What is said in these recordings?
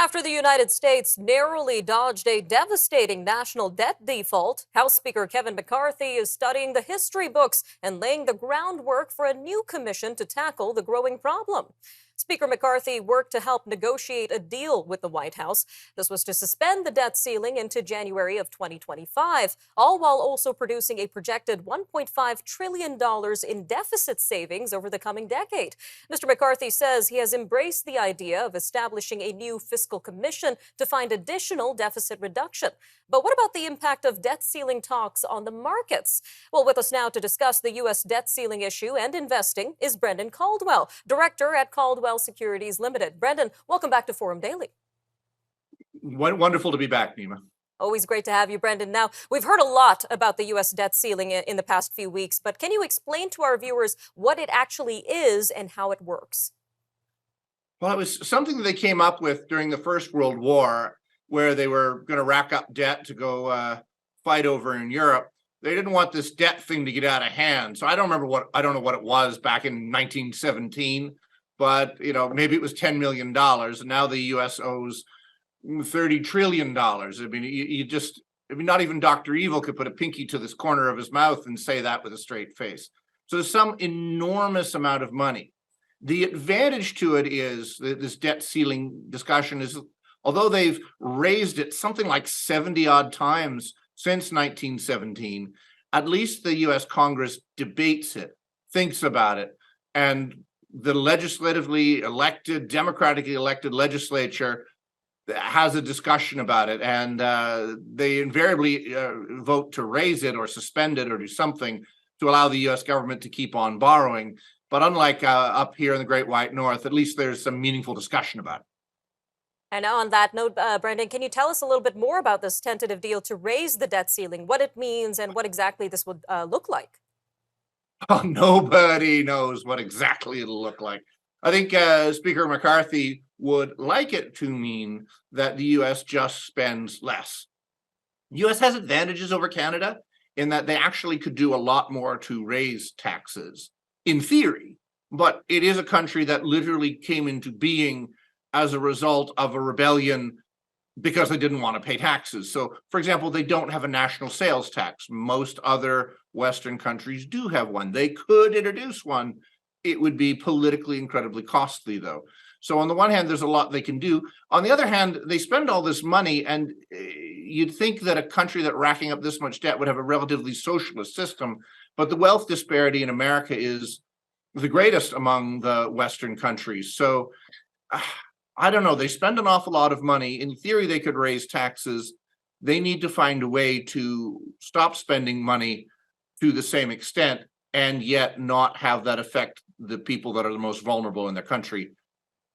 After the United States narrowly dodged a devastating national debt default, House Speaker Kevin McCarthy is studying the history books and laying the groundwork for a new commission to tackle the growing problem. Speaker McCarthy worked to help negotiate a deal with the White House. This was to suspend the debt ceiling into January of 2025, all while also producing a projected $1.5 trillion in deficit savings over the coming decade. Mr. McCarthy says he has embraced the idea of establishing a new fiscal commission to find additional deficit reduction. But what about the impact of debt ceiling talks on the markets? Well, with us now to discuss the U.S. debt ceiling issue and investing is Brendan Caldwell, director at Caldwell Securities Limited. Brendan, welcome back to Forum Daily. Wonderful to be back, Nima. Always great to have you, Brendan. Now, we've heard a lot about the U.S. debt ceiling in the past few weeks, but can you explain to our viewers what it actually is and how it works? Well, it was something that they came up with during the First World War, where they were going to rack up debt to go fight over in Europe. They didn't want this debt thing to get out of hand. So I don't know what it was back in 1917, but maybe it was $10 million, and now the U.S. owes $30 trillion. I mean, not even Dr. Evil could put a pinky to this corner of his mouth and say that with a straight face. So there's some enormous amount of money. The advantage to it is that this debt ceiling discussion is, although they've raised it something like 70 odd times since 1917, at least the U.S. Congress debates it, thinks about it, and the legislatively elected, democratically elected legislature has a discussion about it, and they invariably vote to raise it or suspend it or do something to allow the U.S. government to keep on borrowing. But unlike up here in the Great White North, at least there's some meaningful discussion about it. And on that note, Brendan, can you tell us a little bit more about this tentative deal to raise the debt ceiling, what it means and what exactly this would look like? Oh, nobody knows what exactly it'll look like. I think Speaker McCarthy would like it to mean that the U.S. just spends less. The U.S. has advantages over Canada in that they actually could do a lot more to raise taxes, in theory, but it is a country that literally came into being as a result of a rebellion because they didn't want to pay taxes. So, for example, they don't have a national sales tax. Most other Western countries do have one. They could introduce one. It would be politically incredibly costly, though. So on the one hand, there's a lot they can do. On the other hand, they spend all this money, and you'd think that a country that racking up this much debt would have a relatively socialist system, but the wealth disparity in America is the greatest among the Western countries. So I don't know. They spend an awful lot of money. In theory, they could raise taxes. They need to find a way to stop spending money to the same extent and yet not have that affect the people that are the most vulnerable in their country.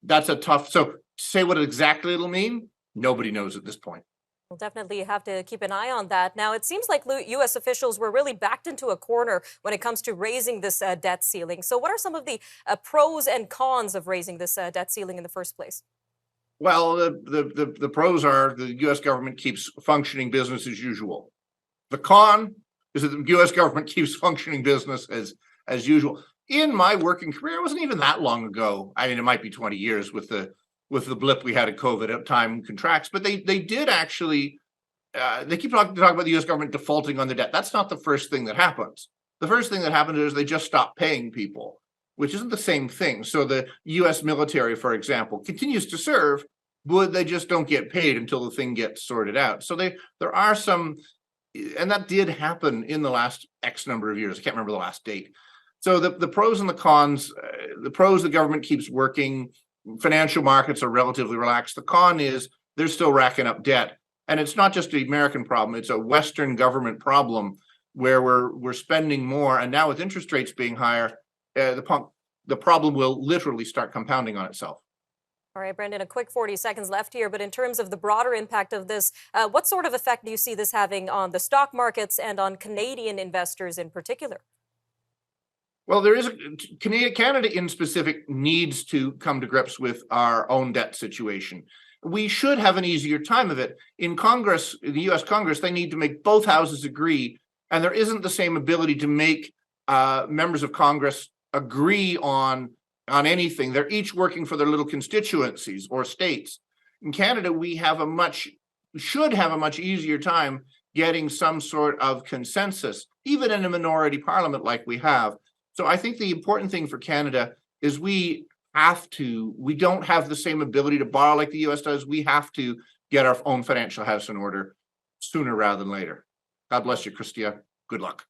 That's a tough, so say what exactly it'll mean, nobody knows at this point. We'll definitely have to keep an eye on that. Now, it seems like U.S. officials were really backed into a corner when it comes to raising this debt ceiling. So what are some of the pros and cons of raising this debt ceiling in the first place? Well, the pros are the U.S. government keeps functioning business as usual. The con is that the U.S. government keeps functioning business as usual. In my working career, it wasn't even that long ago. I mean, it might be 20 years with the blip we had at COVID, time contracts, but they did actually, they keep talking about the U.S. government defaulting on the debt. That's not the first thing that happens. The first thing that happens is they just stop paying people, which isn't the same thing. So the U.S. military, for example, continues to serve, but they just don't get paid until the thing gets sorted out. So there are some, and that did happen in the last X number of years. I can't remember the last date. So the pros and the cons, the pros, the government keeps working, financial markets are relatively relaxed. The con is they're still racking up debt. And it's not just an American problem, it's a Western government problem where we're spending more. And now with interest rates being higher, the problem will literally start compounding on itself. All right, Brendan, a quick 40 seconds left here. But in terms of the broader impact of this, what sort of effect do you see this having on the stock markets and on Canadian investors in particular? Well, there is Canada in specific needs to come to grips with our own debt situation. We should have an easier time of it. In Congress, the U.S. Congress, they need to make both houses agree, and there isn't the same ability to make members of Congress agree on anything. They're each working for their little constituencies or states. In Canada, we should have a much easier time getting some sort of consensus, even in a minority parliament like we have. So I think the important thing for Canada is we don't have the same ability to borrow like the US does. We have to get our own financial house in order sooner rather than later. God bless you, Christia. Good luck.